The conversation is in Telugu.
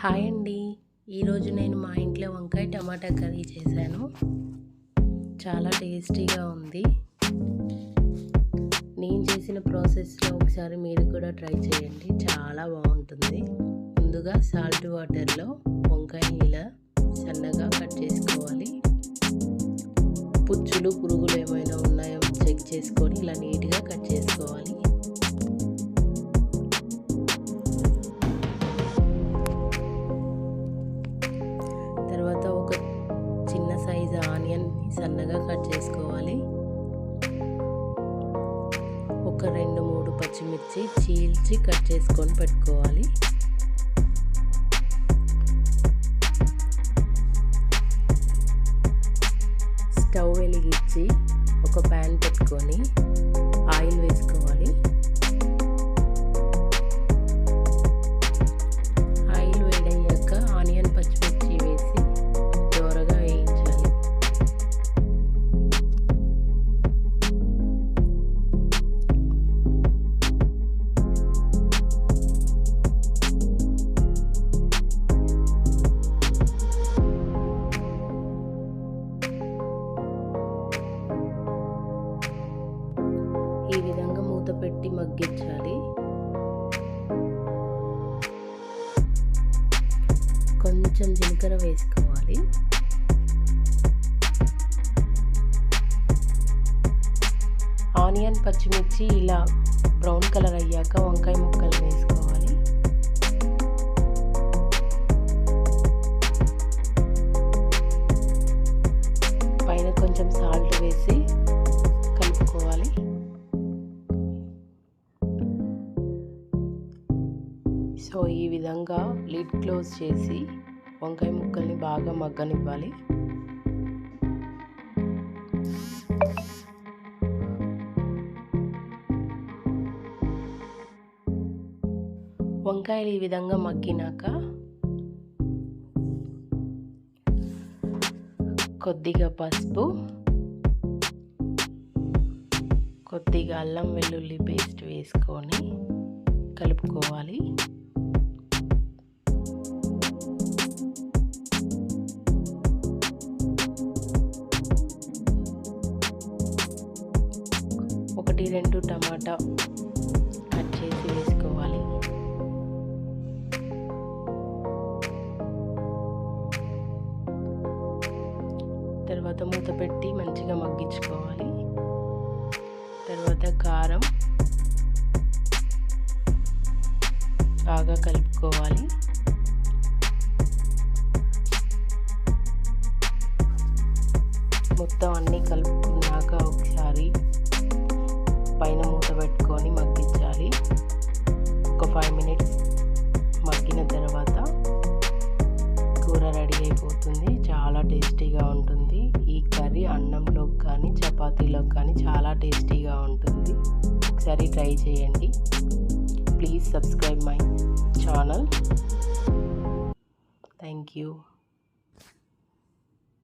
హాయ్ అండి. ఈరోజు నేను మా ఇంట్లో వంకాయ టమాటా కర్రీ చేశాను. చాలా టేస్టీగా ఉంది. నేను చేసిన ప్రాసెస్లో ఒకసారి మీరు కూడా ట్రై చేయండి, చాలా బాగుంటుంది. ముందుగా సాల్ట్ వాటర్లో వంకాయని ఇలా సన్నగా కట్ చేసుకోవాలి. పుచ్చులు పురుగులు ఏమైనా ఉన్నాయో చెక్ చేసుకొని ఇలా నీట్గా కట్ చేసుకోవాలి. తర్వాత ఒక చిన్న సైజు ఆనియన్ని సన్నగా కట్ చేసుకోవాలి. ఒక 2-3 పచ్చిమిర్చి చీల్చి కట్ చేసుకొని పెట్టుకోవాలి. స్టవ్ వెలిగించి ఒక ప్యాన్ పెట్టుకొని ఆయిల్ వేసుకోవాలి. ఆయిల్ వేడయ్యాక ఆనియన్ పచ్చిమిర్చి వేసి దోరగా వేయించాలి. ఈ విధంగా మూత పెట్టి మగ్గించాలి. కొంచెం జీలకర్ర వేసుకోవాలి. ఆనియన్ పచ్చిమిర్చి ఇలా బ్రౌన్ కలర్ అయ్యాక వంకాయ ముక్కలు వేసుకోవాలి. పైన కొంచెం సాల్ట్ వేసి కలుపుకోవాలి. సో ఈ విధంగా లిడ్ క్లోజ్ చేసి వంకాయ ముక్కల్ని బాగా మగ్గనివ్వాలి. వంకాయలు ఈ విధంగా మగ్గినాక కొద్దిగా పసుపు, కొద్దిగా అల్లం వెల్లుల్లి పేస్ట్ వేసుకొని కలుపుకోవాలి. ఒకటి 2 టమాటా కట్ చేసి వేసుకోవాలి. తర్వాత మూత పెట్టి మంచిగా మగ్గించుకోవాలి. తర్వాత కారం బాగా కలుపుకోవాలి. మొత్తం అన్నీ కలుపుకున్నాక ఒకసారి పైన మూత పెట్టుకొని మగ్గించాలి. ఒక 5 మినిట్స్ మగ్గిన తర్వాత కూర రెడీ అయిపోతుంది. చాలా టేస్టీగా ఉంటుంది. ఈ కర్రీ అన్నంలోకి కానీ చపాతీలోకి కానీ చాలా టేస్టీగా ఉంటుంది. ఒకసారి ట్రై చేయండి. Please subscribe my channel. Thank you.